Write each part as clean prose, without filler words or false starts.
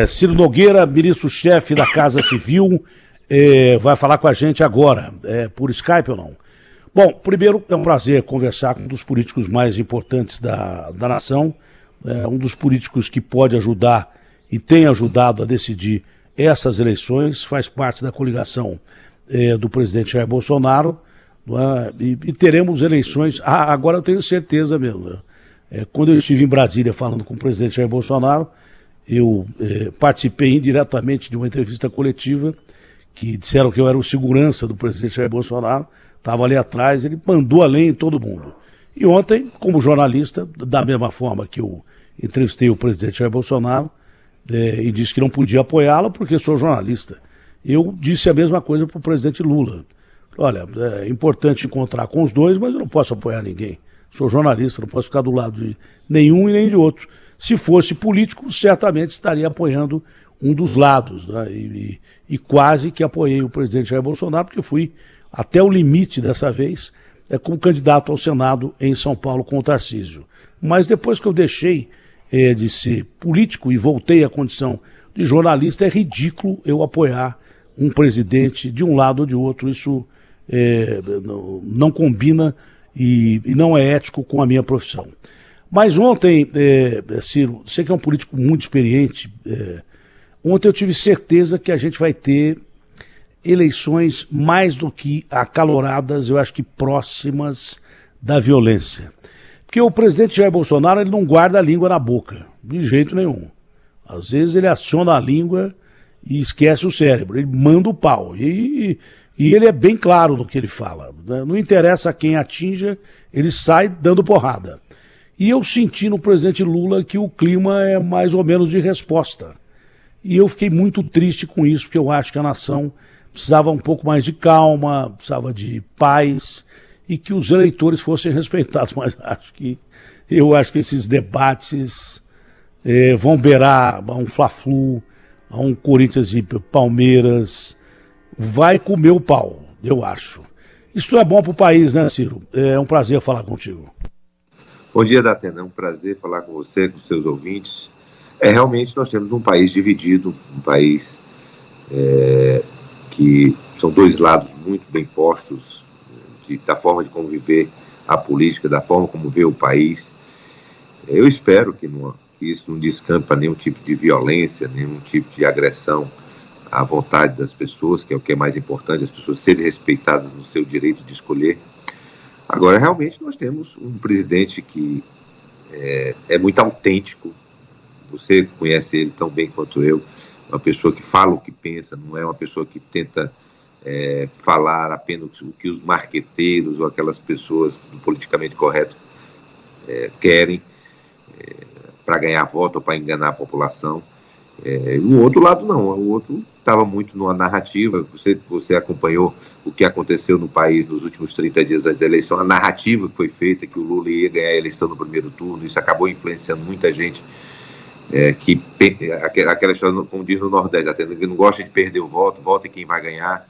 Ciro Nogueira, ministro-chefe da Casa Civil, vai falar com a gente agora, por Skype ou não? Bom, primeiro é um prazer conversar com um dos políticos mais importantes da nação, um dos políticos que pode ajudar e tem ajudado a decidir essas eleições, faz parte da coligação do presidente Jair Bolsonaro, e teremos eleições, agora eu tenho certeza mesmo, quando eu estive em Brasília falando com o presidente Jair Bolsonaro, eu participei indiretamente de uma entrevista coletiva que disseram que eu era o segurança do presidente Jair Bolsonaro, estava ali atrás, ele mandou além em todo mundo. E ontem, como jornalista, da mesma forma que eu entrevistei o presidente Jair Bolsonaro e disse que não podia apoiá-lo porque sou jornalista, eu disse a mesma coisa para o presidente Lula. Olha, é importante encontrar com os dois, mas eu não posso apoiar ninguém. Sou jornalista, não posso ficar do lado de nenhum e nem de outro. Se fosse político, certamente estaria apoiando um dos lados, né? E quase que apoiei o presidente Jair Bolsonaro, porque fui até o limite dessa vez como candidato ao Senado em São Paulo com o Tarcísio. Mas depois que eu deixei de ser político e voltei à condição de jornalista, é ridículo eu apoiar um presidente de um lado ou de outro. Isso não combina e não é ético com a minha profissão. Mas ontem, Ciro, você que é um político muito experiente, ontem eu tive certeza que a gente vai ter eleições mais do que acaloradas, eu acho que próximas da violência. Porque o presidente Jair Bolsonaro, ele não guarda a língua na boca, de jeito nenhum. Às vezes ele aciona a língua e esquece o cérebro, ele manda o pau. E ele é bem claro no que ele fala, né? Não interessa quem atinja, ele sai dando porrada. E eu senti no presidente Lula que o clima é mais ou menos de resposta. E eu fiquei muito triste com isso, porque eu acho que a nação precisava um pouco mais de calma, precisava de paz e que os eleitores fossem respeitados. Mas eu acho que esses debates vão beirar a um Fla-Flu, a um Corinthians e Palmeiras. Vai comer o pau, eu acho. Isso não é bom para o país, né, Ciro? É um prazer falar contigo. Bom dia, Datena. É um prazer falar com você, com os seus ouvintes. Realmente nós temos um país dividido, um país que são dois lados muito bem postos da forma de conviver a política, da forma como vê o país. Eu espero que isso não descampe para nenhum tipo de violência, nenhum tipo de agressão à vontade das pessoas, que é o que é mais importante, as pessoas serem respeitadas no seu direito de escolher. Agora, realmente, nós temos um presidente que é muito autêntico. Você conhece ele tão bem quanto eu. Uma pessoa que fala o que pensa, não é uma pessoa que tenta falar apenas o que os marqueteiros ou aquelas pessoas do politicamente correto querem para ganhar voto ou para enganar a população. O outro lado não, o outro estava muito numa narrativa. Você acompanhou o que aconteceu no país nos últimos 30 dias antes da eleição, a narrativa que foi feita, que o Lula ia ganhar a eleição no primeiro turno. Isso acabou influenciando muita gente, aquela história, como diz no Nordeste, até que não gosta de perder o voto, vota em quem vai ganhar.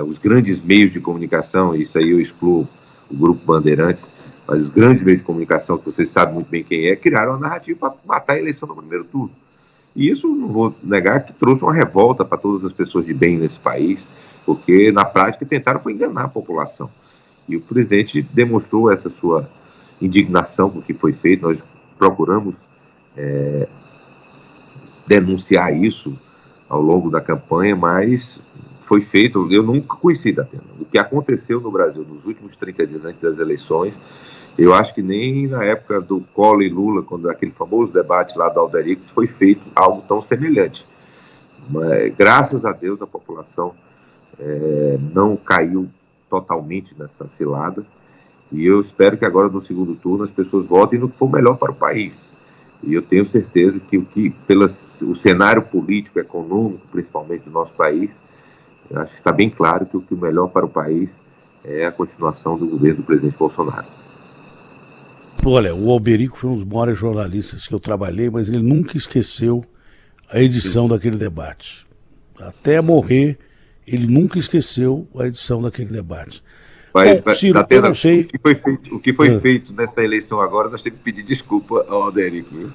Os grandes meios de comunicação, isso aí eu excluo o Grupo Bandeirantes, mas os grandes meios de comunicação, que vocês sabem muito bem quem criaram uma narrativa para matar a eleição no primeiro turno. E isso, não vou negar, que trouxe uma revolta para todas as pessoas de bem nesse país, porque, na prática, tentaram enganar a população. E o presidente demonstrou essa sua indignação com o que foi feito. Nós procuramos denunciar isso ao longo da campanha, mas foi feito. Eu nunca conheci, Datena, o que aconteceu no Brasil nos últimos 30 dias antes das eleições. Eu acho que nem na época do Collor e Lula, quando aquele famoso debate lá do Aldericos, foi feito algo tão semelhante. Mas, graças a Deus, a população não caiu totalmente nessa cilada. E eu espero que agora, no segundo turno, as pessoas votem no que for melhor para o país. E eu tenho certeza que o cenário político, econômico, principalmente do nosso país, eu acho que está bem claro que o que é melhor para o país é a continuação do governo do presidente Bolsonaro. Olha, o Alberico foi um dos maiores jornalistas que eu trabalhei, mas ele nunca esqueceu a edição daquele debate. Até morrer, ele nunca esqueceu a edição daquele debate. Mas, bom, Ciro, eu não sei... O que foi feito nessa eleição agora, nós temos que pedir desculpa ao Alberico, viu?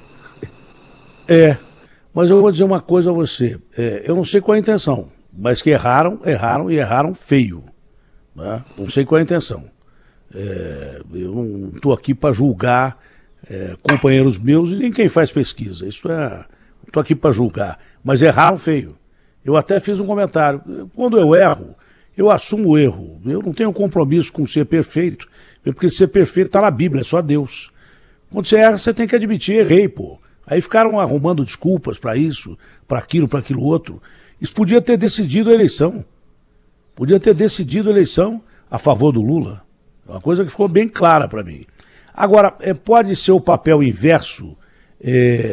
Mas eu vou dizer uma coisa a você, eu não sei qual é a intenção, mas que erraram feio. Né? Não sei qual é a intenção. Eu não estou aqui para julgar companheiros meus e nem quem faz pesquisa. Estou aqui para julgar, mas erraram feio. Eu até fiz um comentário. Quando eu erro, eu assumo o erro. Eu não tenho compromisso com ser perfeito, porque ser perfeito está na Bíblia, é só Deus. Quando você erra, você tem que admitir, errei, pô. Aí ficaram arrumando desculpas para isso, para aquilo outro. Isso podia ter decidido a eleição. Podia ter decidido a eleição a favor do Lula. É uma coisa que ficou bem clara para mim. Agora, pode ser o papel inverso,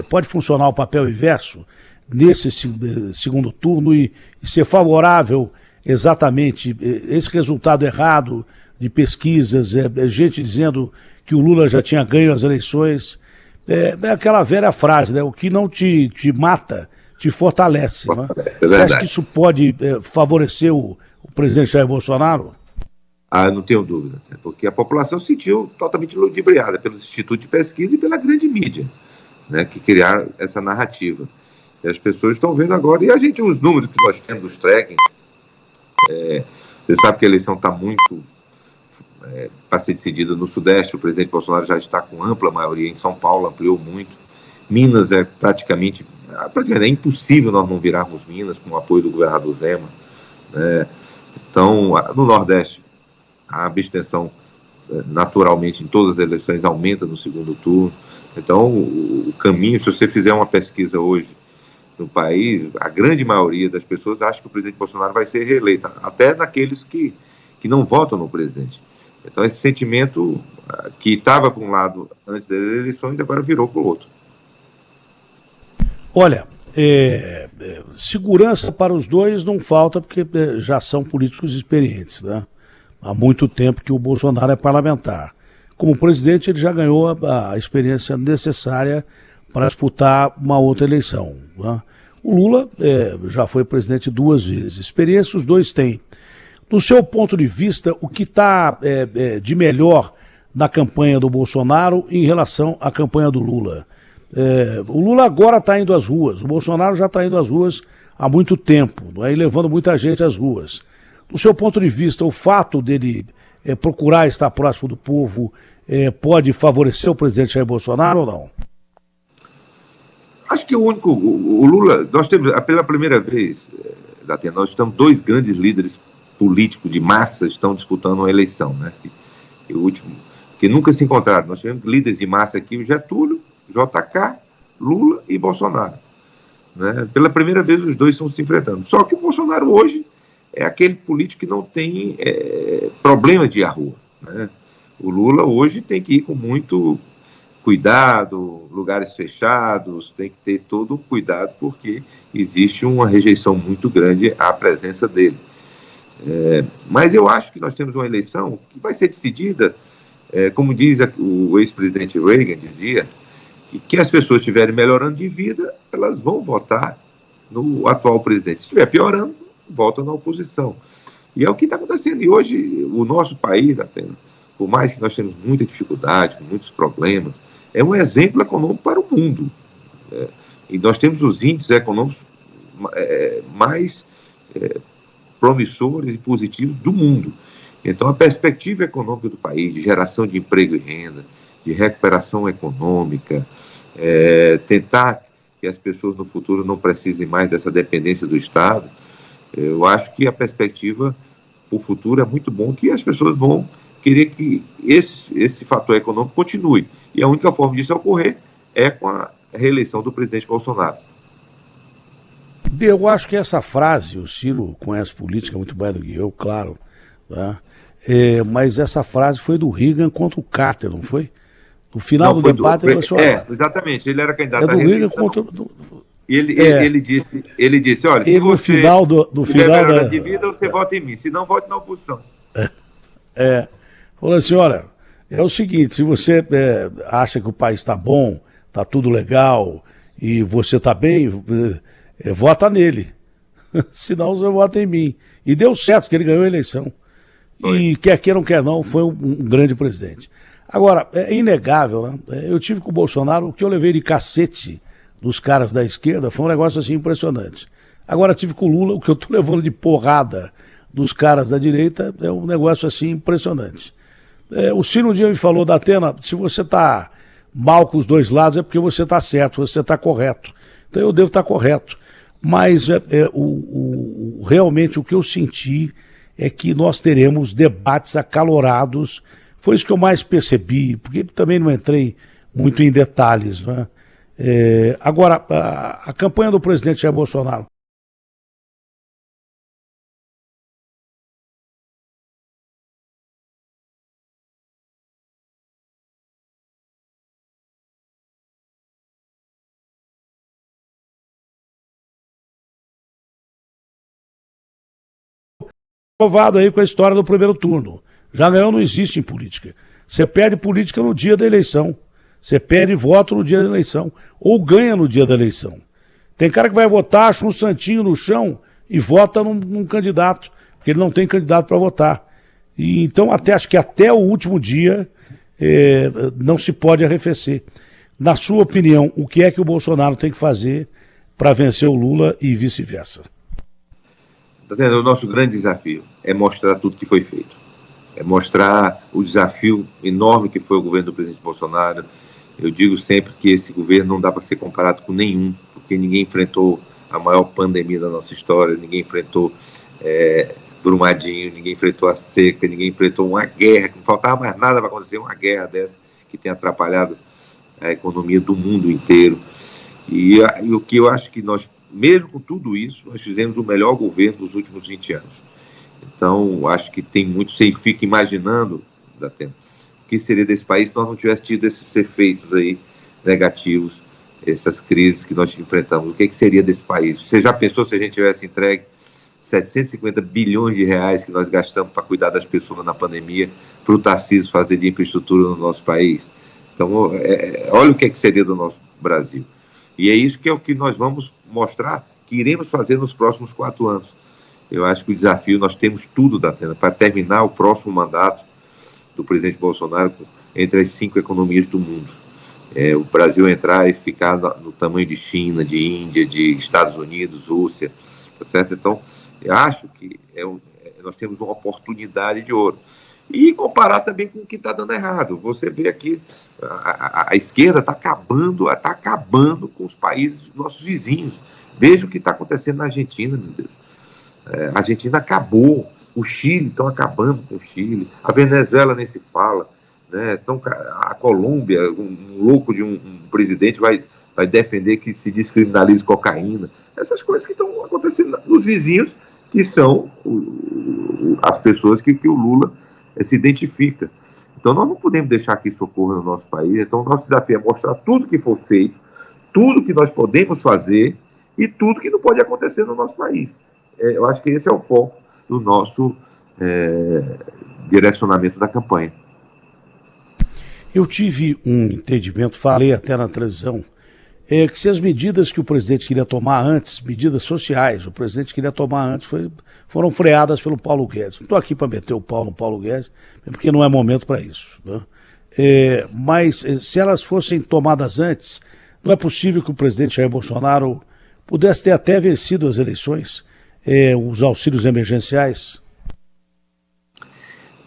pode funcionar o papel inverso nesse segundo turno e ser favorável exatamente esse resultado errado de pesquisas, gente dizendo que o Lula já tinha ganho as eleições. É aquela velha frase, né? O que não te mata, te fortalece. Né? Você acha que isso pode favorecer o presidente Jair Bolsonaro? Não tenho dúvida, porque a população se sentiu totalmente ludibriada pelo Instituto de Pesquisa e pela grande mídia, né, que criaram essa narrativa. E as pessoas estão vendo agora, e os números que nós temos dos trackings, você sabe que a eleição está muito para ser decidida no Sudeste. O presidente Bolsonaro já está com ampla maioria, em São Paulo ampliou muito, Minas é praticamente impossível nós não virarmos Minas com o apoio do governador Zema, né? Então, no Nordeste, a abstenção naturalmente em todas as eleições aumenta no segundo turno. Então, o caminho, se você fizer uma pesquisa hoje no país, a grande maioria das pessoas acha que o presidente Bolsonaro vai ser reeleito, até naqueles que não votam no presidente. Então, esse sentimento que estava para um lado antes das eleições, agora virou para o outro. Olha, segurança para os dois não falta, porque já são políticos experientes, né? Há muito tempo que o Bolsonaro é parlamentar. Como presidente, ele já ganhou a experiência necessária para disputar uma outra eleição, né? O Lula já foi presidente 2 vezes. Experiência os dois têm. Do seu ponto de vista, o que está de melhor na campanha do Bolsonaro em relação à campanha do Lula? O Lula agora está indo às ruas, o Bolsonaro já está indo às ruas há muito tempo, não é? E levando muita gente às ruas. Do seu ponto de vista, o fato dele procurar estar próximo do povo pode favorecer o presidente Jair Bolsonaro ou não? Acho que o Lula, nós temos, pela primeira vez, nós estamos 2 grandes líderes políticos de massa estão disputando uma eleição, né? O último, que nunca se encontraram. Nós tivemos líderes de massa aqui, o Getúlio, JK, Lula e Bolsonaro, né? Pela primeira vez os dois estão se enfrentando. Só que o Bolsonaro hoje é aquele político que não tem problema de ir à rua, né? O Lula hoje tem que ir com muito cuidado, lugares fechados, tem que ter todo o cuidado, porque existe uma rejeição muito grande à presença dele. Mas eu acho que nós temos uma eleição que vai ser decidida, como diz o ex-presidente Reagan, dizia, que as pessoas estiverem melhorando de vida, elas vão votar no atual presidente. Se estiver piorando, votam na oposição. E é o que está acontecendo. E hoje, o nosso país, por mais que nós temos muita dificuldade, com muitos problemas, é um exemplo econômico para o mundo. E nós temos os índices econômicos mais promissores e positivos do mundo. Então, a perspectiva econômica do país, de geração de emprego e renda, de recuperação econômica, tentar que as pessoas no futuro não precisem mais dessa dependência do Estado, eu acho que a perspectiva para o futuro é muito bom, que as pessoas vão querer que esse fator econômico continue. E a única forma disso ocorrer é com a reeleição do presidente Bolsonaro. Eu acho que essa frase, o Ciro conhece política muito mais do que eu, claro, tá? Mas essa frase foi do Reagan contra o Carter, não foi? No final do debate, ele falou assim, exatamente, ele era candidato à reeleição. Ele disse, olha, se você tiver melhorando de vida, você vota em mim, se não, vote na oposição. Falou assim, olha, é o seguinte, se você acha que o país está bom, está tudo legal, e você está bem, vota nele. Senão você vota em mim. E deu certo, que ele ganhou a eleição. E quer queira ou quer não, foi um grande presidente. Agora, é inegável, né? Eu tive com o Bolsonaro o que eu levei de cacete dos caras da esquerda, foi um negócio assim impressionante. Agora tive com o Lula, o que eu estou levando de porrada dos caras da direita é um negócio assim impressionante. O Ciro um dia me falou, Datena, se você está mal com os dois lados é porque você está certo, você está correto. Então eu devo estar correto. Mas realmente o que eu senti é que nós teremos debates acalorados. Foi isso que eu mais percebi, porque também não entrei muito em detalhes, né? Agora, a campanha do presidente Jair Bolsonaro. Provado aí com a história do primeiro turno. Janela não existe em política. Você perde política no dia da eleição. Você perde voto no dia da eleição. Ou ganha no dia da eleição. Tem cara que vai votar, acha um santinho no chão e vota num candidato, porque ele não tem candidato para votar. E, então, acho que até o último dia não se pode arrefecer. Na sua opinião, o que é que o Bolsonaro tem que fazer para vencer o Lula e vice-versa? Tá vendo? O nosso grande desafio é mostrar tudo que foi feito. É mostrar o desafio enorme que foi o governo do presidente Bolsonaro. Eu digo sempre que esse governo não dá para ser comparado com nenhum, porque ninguém enfrentou a maior pandemia da nossa história, ninguém enfrentou Brumadinho, ninguém enfrentou a seca, ninguém enfrentou uma guerra, que não faltava mais nada para acontecer, uma guerra dessa que tem atrapalhado a economia do mundo inteiro. E o que eu acho que nós, mesmo com tudo isso, nós fizemos o melhor governo dos últimos 20 anos. Então, acho que tem muito, você fica imaginando, Datena, o que seria desse país se nós não tivéssemos tido esses efeitos aí negativos, essas crises que nós enfrentamos. O que seria desse país? Você já pensou se a gente tivesse entregue 750 bilhões de reais que nós gastamos para cuidar das pessoas na pandemia, para o Tarcísio fazer de infraestrutura no nosso país? Então, olha o que seria do nosso Brasil. E é isso que é o que nós vamos mostrar que iremos fazer nos próximos 4 anos. Eu acho que o desafio, nós temos tudo, Datena, para terminar o próximo mandato do presidente Bolsonaro entre as 5 economias do mundo. O Brasil entrar e ficar no tamanho de China, de Índia, de Estados Unidos, Rússia, tá certo? Então, eu acho que nós temos uma oportunidade de ouro. E comparar também com o que está dando errado. Você vê aqui, a esquerda está acabando com os países, nossos vizinhos. Veja o que está acontecendo na Argentina, meu Deus. A Argentina acabou, o Chile estão acabando com o Chile, a Venezuela nem se fala, né? Então, a Colômbia, um louco de um presidente vai defender que se descriminalize cocaína. Essas coisas que estão acontecendo nos vizinhos, que são as pessoas que o Lula se identifica. Então nós não podemos deixar que isso ocorra no nosso país. Então o nosso desafio é mostrar tudo que for feito, tudo que nós podemos fazer e tudo que não pode acontecer no nosso país. Eu acho que esse é o foco do nosso direcionamento da campanha. Eu tive um entendimento, falei até na televisão, que se as medidas que o presidente queria tomar antes, medidas sociais, o presidente queria tomar antes, foram freadas pelo Paulo Guedes. Não estou aqui para meter o pau no Paulo Guedes, porque não é momento para isso, né? Mas se elas fossem tomadas antes, não é possível que o presidente Jair Bolsonaro pudesse ter até vencido as eleições, os auxílios emergenciais?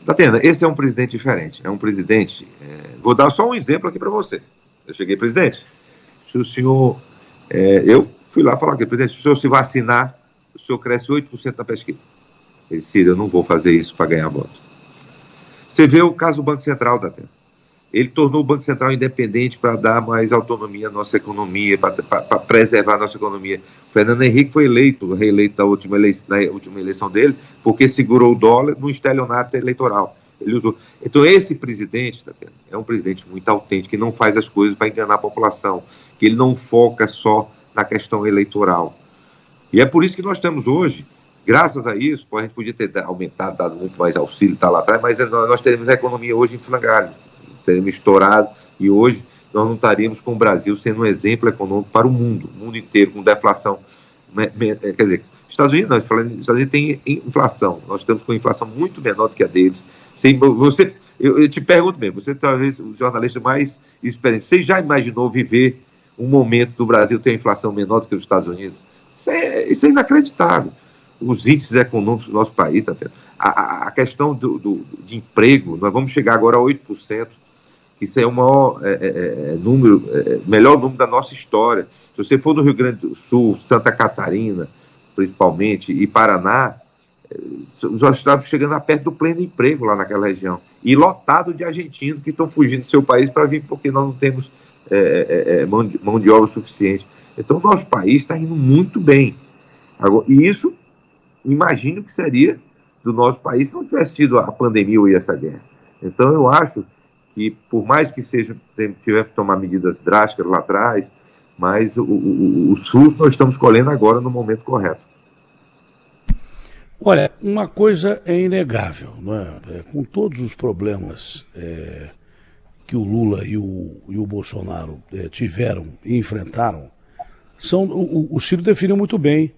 Datena, esse é um presidente diferente. É um presidente... vou dar só um exemplo aqui para você. Eu cheguei, presidente, se o senhor... eu fui lá falar com ele, presidente, se o senhor se vacinar, o senhor cresce 8% na pesquisa. Ele disse, eu não vou fazer isso para ganhar voto. Você vê o caso do Banco Central, Datena. Ele tornou o Banco Central independente para dar mais autonomia à nossa economia, para preservar a nossa economia. O Fernando Henrique foi reeleito na última eleição dele, porque segurou o dólar no estelionato eleitoral. Ele usou. Então, esse presidente, é um presidente muito autêntico, que não faz as coisas para enganar a população, que ele não foca só na questão eleitoral. E é por isso que nós estamos hoje, graças a isso, a gente podia ter aumentado, dado muito mais auxílio, tá lá atrás, mas nós teremos a economia hoje em frangalho, teremos estourado, e hoje nós não estaríamos com o Brasil sendo um exemplo econômico para o mundo inteiro, com deflação. Quer dizer, Estados Unidos, Estados Unidos tem inflação, nós estamos com inflação muito menor do que a deles. Eu te pergunto mesmo, você talvez o jornalista mais experiente, você já imaginou viver um momento do Brasil ter inflação menor do que os Estados Unidos. Isso é inacreditável. Os índices econômicos do nosso país, a questão de emprego, nós vamos chegar agora a 8%, que isso é o maior melhor número da nossa história. Se você for no Rio Grande do Sul, Santa Catarina, principalmente, e Paraná, nós estamos chegando a perto do pleno emprego lá naquela região. E lotado de argentinos que estão fugindo do seu país para vir porque nós não temos mão de obra suficiente. Então, o nosso país está indo muito bem. Agora, e isso, imagino que seria do nosso país se não tivesse tido a pandemia ou essa guerra. Então, eu acho que, por mais que tivesse que tomar medidas drásticas lá atrás, mas o SUS nós estamos colhendo agora no momento correto. Olha, uma coisa é inegável, não é? Com todos os problemas que o Lula e o Bolsonaro tiveram e enfrentaram, o Ciro definiu muito bem.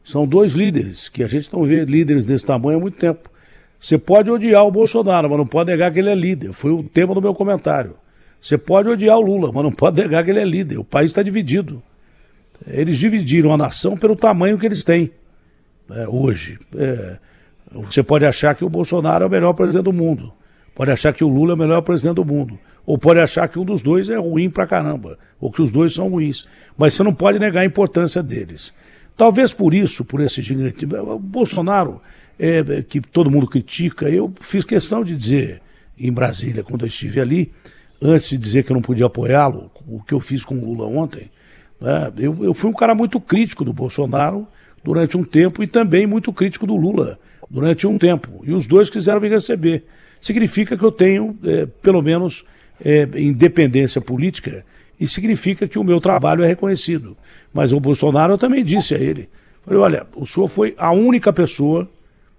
São dois líderes, que a gente não vê líderes desse tamanho há muito tempo. Você pode odiar o Bolsonaro, mas não pode negar que ele é líder. Foi o tema do meu comentário. Você pode odiar o Lula, mas não pode negar que ele é líder. O país está dividido. Eles dividiram a nação pelo tamanho que eles têm hoje. Você pode achar que o Bolsonaro é o melhor presidente do mundo. Pode achar que o Lula é o melhor presidente do mundo. Ou pode achar que um dos dois é ruim pra caramba. Ou que os dois são ruins. Mas você não pode negar a importância deles. Talvez por isso, por esse gigante. O Bolsonaro, que todo mundo critica, eu fiz questão de dizer em Brasília, quando eu estive ali, antes de dizer que eu não podia apoiá-lo, o que eu fiz com o Lula ontem, eu fui um cara muito crítico do Bolsonaro durante um tempo e também muito crítico do Lula durante um tempo. E os dois quiseram me receber. Significa que eu tenho, pelo menos, independência política e significa que o meu trabalho é reconhecido. Mas o Bolsonaro, eu também disse a ele, falei, olha, o senhor foi a única pessoa,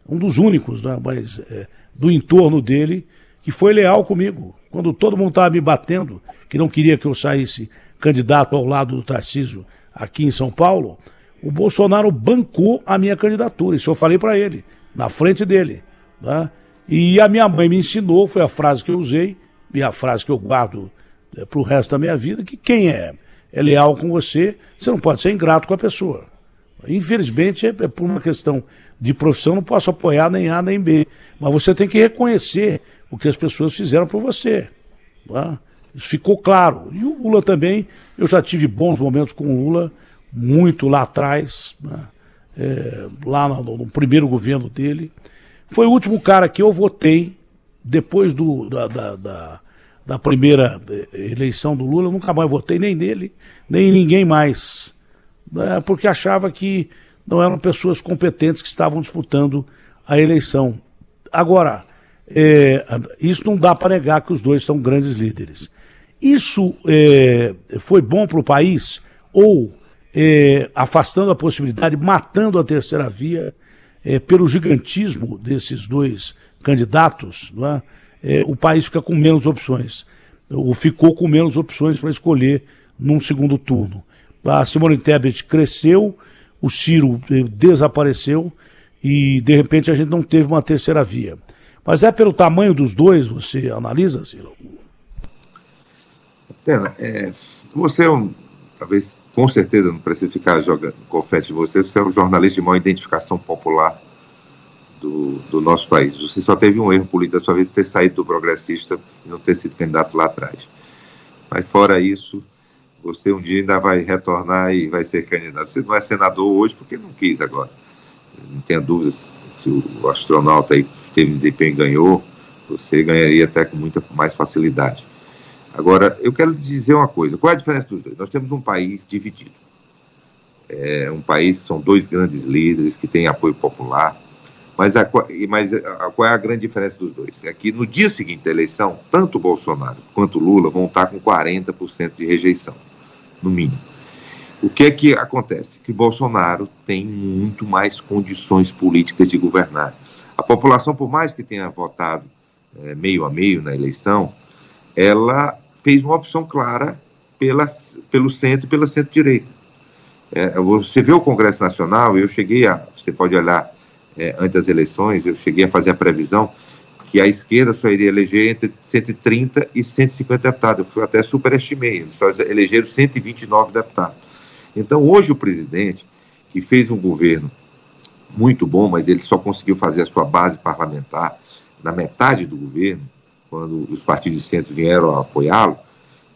um dos únicos, né, mas do entorno dele, que foi leal comigo. Quando todo mundo estava me batendo, que não queria que eu saísse candidato ao lado do Tarcísio aqui em São Paulo, o Bolsonaro bancou a minha candidatura. Isso eu falei para ele, na frente dele. Tá? E a minha mãe me ensinou, foi a frase que eu usei, e a frase que eu guardo para o resto da minha vida, que quem é leal com você, você não pode ser ingrato com a pessoa. Infelizmente, por uma questão de profissão, não posso apoiar nem A nem B. Mas você tem que reconhecer o que as pessoas fizeram por você. Tá? Isso ficou claro. E o Lula também, eu já tive bons momentos com o Lula, muito lá atrás, né? Lá no primeiro governo dele. Foi o último cara que eu votei depois da primeira eleição do Lula. Eu nunca mais votei nem nele, nem em ninguém mais, né? Porque achava que não eram pessoas competentes que estavam disputando a eleição. Agora, isso não dá para negar que os dois são grandes líderes. Isso foi bom para o país ou afastando a possibilidade, matando a terceira via pelo gigantismo desses dois candidatos, não é? O país fica com menos opções, ou ficou com menos opções para escolher num segundo turno. A Simone Tebet cresceu, o Ciro desapareceu e de repente a gente não teve uma terceira via. Mas pelo tamanho dos dois, você analisa, Ciro? Você talvez, com certeza, não precisa ficar jogando confete em você é um jornalista de maior identificação popular do nosso país. Você só teve um erro político da sua vida, ter saído do Progressista e não ter sido candidato lá atrás. Mas fora isso, você um dia ainda vai retornar e vai ser candidato. Você não é senador hoje porque não quis agora. Não tenha dúvidas, se o astronauta aí teve desempenho e ganhou, você ganharia até com muita mais facilidade. Agora, eu quero dizer uma coisa. Qual é a diferença dos dois? Nós temos um país dividido. Um país, são dois grandes líderes que têm apoio popular. Mas qual é a grande diferença dos dois? É que no dia seguinte da eleição, tanto o Bolsonaro quanto o Lula vão estar com 40% de rejeição, no mínimo. O que é que acontece? Que o Bolsonaro tem muito mais condições políticas de governar. A população, por mais que tenha votado meio a meio na eleição, ela fez uma opção clara pelo centro e pela centro-direita. Você vê o Congresso Nacional, você pode olhar antes das eleições, eu cheguei a fazer a previsão que a esquerda só iria eleger entre 130 e 150 deputados. Eu até superestimei, eles só elegeram 129 deputados. Então, hoje o presidente, que fez um governo muito bom, mas ele só conseguiu fazer a sua base parlamentar na metade do governo, quando os partidos de centro vieram a apoiá-lo,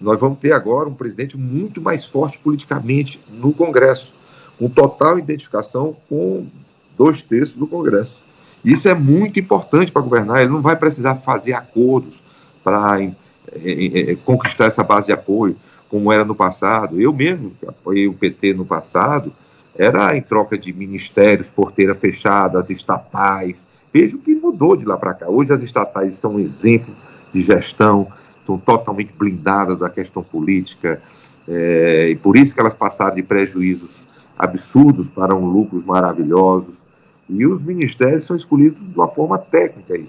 nós vamos ter agora um presidente muito mais forte politicamente no Congresso, com total identificação com 2/3 do Congresso. Isso é muito importante para governar. Ele não vai precisar fazer acordos para conquistar essa base de apoio, como era no passado. Eu mesmo apoiei o PT no passado, era em troca de ministérios, porteira fechada, as estatais. Veja o que mudou de lá para cá. Hoje as estatais são um exemplo de gestão, estão totalmente blindadas da questão política, e por isso que elas passaram de prejuízos absurdos para lucros maravilhosos. E os ministérios são escolhidos de uma forma técnica.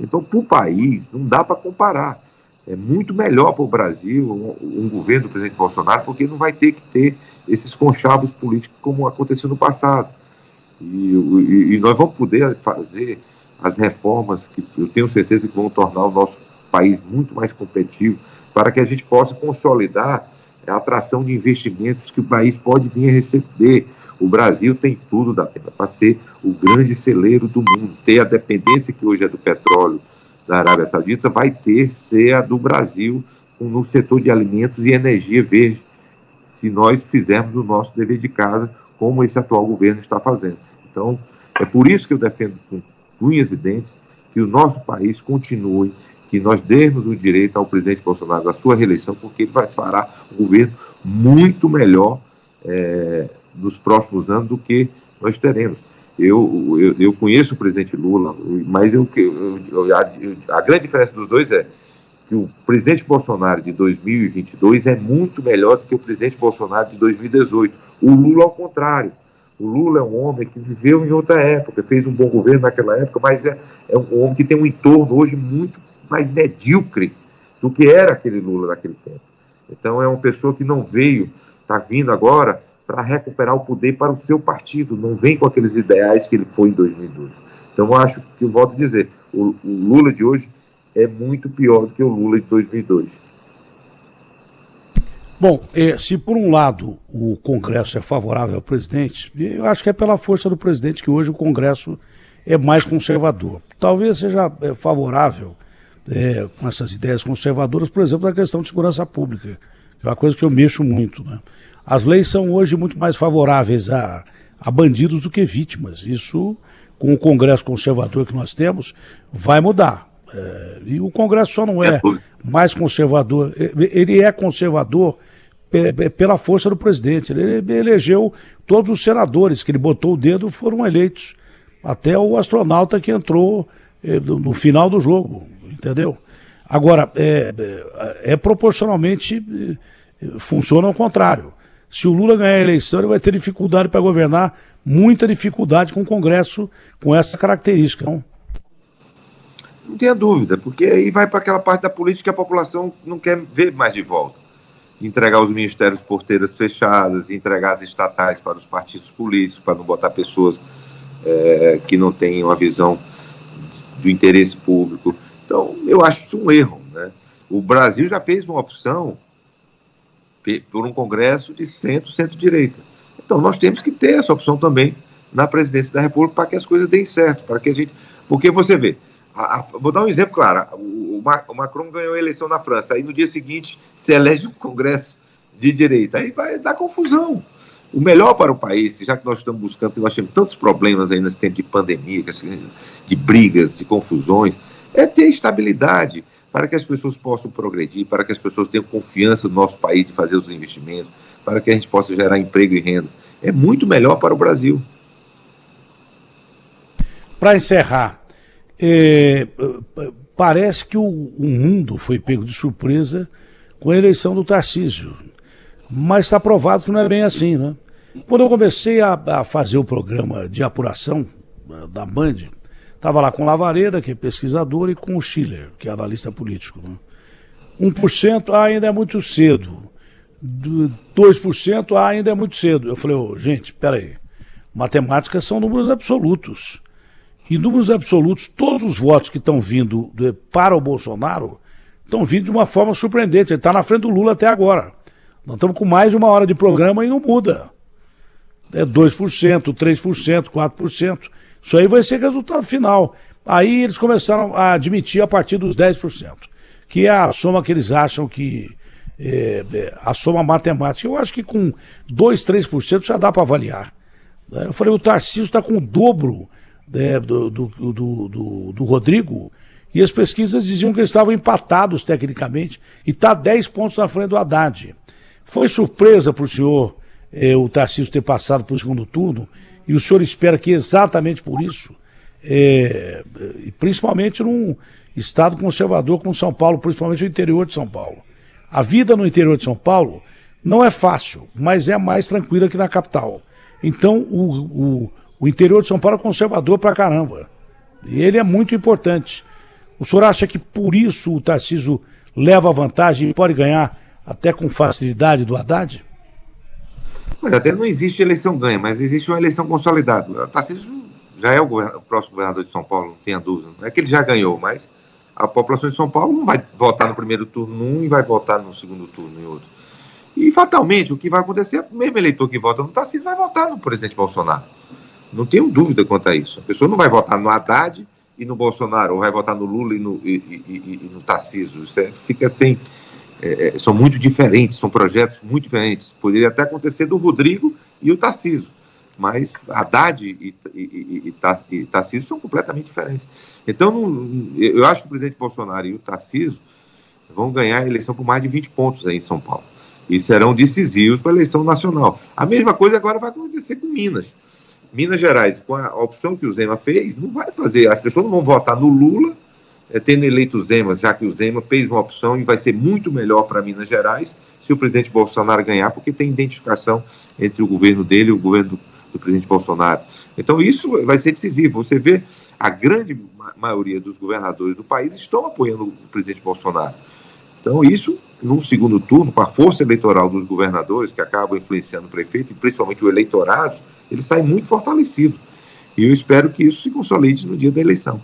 Então, para o país, não dá para comparar. É muito melhor para o Brasil um governo do presidente Bolsonaro, porque não vai ter que ter esses conchavos políticos como aconteceu no passado. E nós vamos poder fazer as reformas que eu tenho certeza que vão tornar o nosso país muito mais competitivo, para que a gente possa consolidar a atração de investimentos que o país pode vir a receber. O Brasil tem tudo para ser o grande celeiro do mundo. Ter a dependência que hoje é do petróleo da Arábia Saudita, vai ser a do Brasil no setor de alimentos e energia verde, se nós fizermos o nosso dever de casa, como esse atual governo está fazendo. Então, é por isso que eu defendo com unhas e dentes que o nosso país continue, que nós demos o direito ao presidente Bolsonaro da sua reeleição, porque ele vai fará um governo muito melhor nos próximos anos do que nós teremos. Eu conheço o presidente Lula, mas a grande diferença dos dois é que o presidente Bolsonaro de 2022 é muito melhor do que o presidente Bolsonaro de 2018. O Lula, ao contrário. O Lula é um homem que viveu em outra época, fez um bom governo naquela época, mas é um homem que tem um entorno hoje muito mais medíocre do que era aquele Lula naquele tempo. Então é uma pessoa que não veio, está vindo agora para recuperar o poder para o seu partido, não vem com aqueles ideais que ele foi em 2012. Então eu acho que, eu volto a dizer, o Lula de hoje é muito pior do que o Lula de 2002. Bom, se por um lado o Congresso é favorável ao presidente, eu acho que é pela força do presidente que hoje o Congresso é mais conservador. Talvez seja favorável com essas ideias conservadoras, por exemplo, na questão de segurança pública, que é uma coisa que eu mexo muito, né? As leis são hoje muito mais favoráveis a bandidos do que vítimas. Isso, com o Congresso conservador que nós temos, vai mudar. E o Congresso só não é mais conservador, ele é conservador pela força do presidente. Ele elegeu todos os senadores que ele botou o dedo, foram eleitos. Até o astronauta que entrou no final do jogo, entendeu? Agora, proporcionalmente, funciona ao contrário. Se o Lula ganhar a eleição, ele vai ter dificuldade para governar, muita dificuldade com o Congresso com essa característica, não? Não tenha dúvida, porque aí vai para aquela parte da política que a população não quer ver mais de volta. Entregar os ministérios porteiras fechadas, entregar as estatais para os partidos políticos, para não botar pessoas que não têm uma visão do interesse público. Então, eu acho isso um erro, né? O Brasil já fez uma opção por um Congresso de centro-direita. Então, nós temos que ter essa opção também na presidência da República para que as coisas deem certo, para que a gente... Porque você vê, vou dar um exemplo claro, o Macron ganhou a eleição na França, aí no dia seguinte se elege um Congresso de direita, aí vai dar confusão. O melhor para o país, já que nós estamos buscando, nós temos tantos problemas aí nesse tempo de pandemia, de brigas, de confusões, é ter estabilidade para que as pessoas possam progredir, para que as pessoas tenham confiança no nosso país de fazer os investimentos, para que a gente possa gerar emprego e renda. É muito melhor para o Brasil. Para encerrar, parece que o mundo foi pego de surpresa com a eleição do Tarcísio, mas está provado que não é bem assim, né? Quando eu comecei a fazer o programa de apuração da Band, estava lá com o Lavareda, que é pesquisador, e com o Schiller, que é analista político, né? 1% ainda é muito cedo, 2% ainda é muito cedo. Eu falei, gente, peraí, matemática são números absolutos. Em números absolutos, todos os votos que estão vindo para o Bolsonaro estão vindo de uma forma surpreendente. Ele está na frente do Lula até agora. Nós estamos com mais de 1 hora de programa e não muda. É 2%, 3%, 4%. Isso aí vai ser resultado final. Aí eles começaram a admitir a partir dos 10%, que é a soma que eles acham que a soma matemática. Eu acho que com 2, 3% já dá para avaliar. Eu falei, o Tarcísio está com o dobro do Rodrigo, e as pesquisas diziam que eles estavam empatados tecnicamente, e está 10 pontos na frente do Haddad. Foi surpresa para o senhor o Tarcísio ter passado para o segundo turno, e o senhor espera que exatamente por isso, principalmente num estado conservador como São Paulo, principalmente o interior de São Paulo. A vida no interior de São Paulo não é fácil, mas é mais tranquila que na capital. Então o interior de São Paulo é conservador pra caramba. E ele é muito importante. O senhor acha que por isso o Tarcísio leva vantagem e pode ganhar até com facilidade do Haddad? Mas até não existe eleição ganha, mas existe uma eleição consolidada. O Tarcísio já é o próximo governador de São Paulo, não tenha dúvida. Não é que ele já ganhou, mas a população de São Paulo não vai votar no primeiro turno num e vai votar no segundo turno em outro. E fatalmente o que vai acontecer é que o mesmo eleitor que vota no Tarcísio vai votar no presidente Bolsonaro. Não tenho dúvida quanto a isso. A pessoa não vai votar no Haddad e no Bolsonaro, ou vai votar no Lula e no Tarcísio. Isso fica sem... são muito diferentes, são projetos muito diferentes. Poderia até acontecer do Rodrigo e o Tarcísio, mas Haddad e Tarcísio são completamente diferentes. Então, eu acho que o presidente Bolsonaro e o Tarcísio vão ganhar a eleição por mais de 20 pontos aí em São Paulo. E serão decisivos para a eleição nacional. A mesma coisa agora vai acontecer com Minas. Minas Gerais, com a opção que o Zema fez, não vai fazer. As pessoas não vão votar no Lula, tendo eleito o Zema, já que o Zema fez uma opção e vai ser muito melhor para Minas Gerais se o presidente Bolsonaro ganhar, porque tem identificação entre o governo dele e o governo do presidente Bolsonaro. Então isso vai ser decisivo. Você vê, a grande maioria dos governadores do país estão apoiando o presidente Bolsonaro. Então isso, num segundo turno, com a força eleitoral dos governadores, que acabam influenciando o prefeito, e principalmente o eleitorado, ele sai muito fortalecido. E eu espero que isso se consolide no dia da eleição.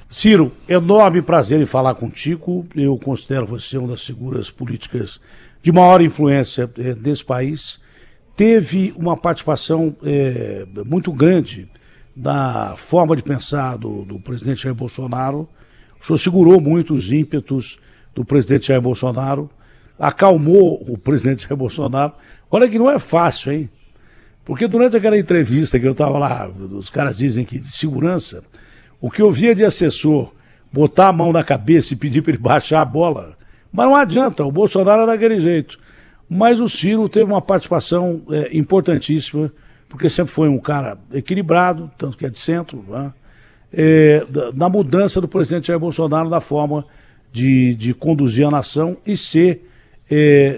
Ciro, enorme prazer em falar contigo. Eu considero você uma das figuras políticas de maior influência desse país. Teve uma participação muito grande da forma de pensar do presidente Jair Bolsonaro. O senhor segurou muito os ímpetos do presidente Jair Bolsonaro, acalmou o presidente Jair Bolsonaro. Olha que não é fácil, hein? Porque durante aquela entrevista que eu estava lá, os caras dizem que de segurança, o que eu via de assessor botar a mão na cabeça e pedir para ele baixar a bola, mas não adianta, o Bolsonaro é daquele jeito. Mas o Ciro teve uma participação importantíssima, porque sempre foi um cara equilibrado, tanto que é de centro, né? Na mudança do presidente Jair Bolsonaro, da forma de conduzir a nação e ser,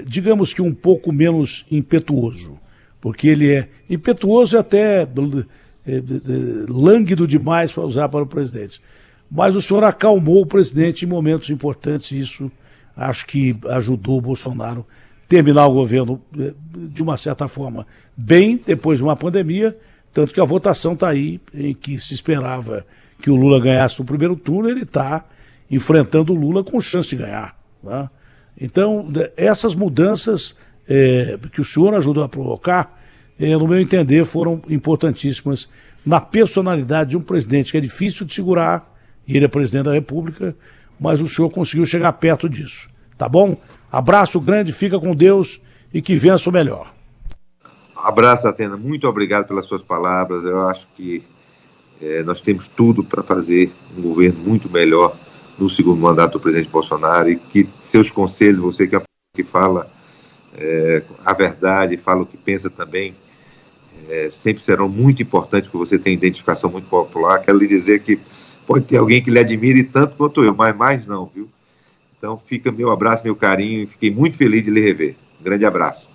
digamos que um pouco menos impetuoso, porque ele é impetuoso e até lânguido demais para usar para o presidente. Mas o senhor acalmou o presidente em momentos importantes, e isso acho que ajudou o Bolsonaro a terminar o governo de uma certa forma bem, depois de uma pandemia, tanto que a votação está aí, em que se esperava que o Lula ganhasse no primeiro turno, ele está enfrentando o Lula com chance de ganhar, né? Então, essas mudanças que o senhor ajudou a provocar, no meu entender, foram importantíssimas na personalidade de um presidente que é difícil de segurar, e ele é presidente da República, mas o senhor conseguiu chegar perto disso, tá bom? Abraço grande, fica com Deus e que vença o melhor. Abraço, Atena, muito obrigado pelas suas palavras. Eu acho que nós temos tudo para fazer um governo muito melhor no segundo mandato do presidente Bolsonaro, e que seus conselhos, você que fala a verdade, fala o que pensa também, sempre serão muito importantes, porque você tem identificação muito popular. Quero lhe dizer que pode ter alguém que lhe admire tanto quanto eu, mas mais não, viu? Então fica meu abraço, meu carinho, e fiquei muito feliz de lhe rever. Um grande abraço.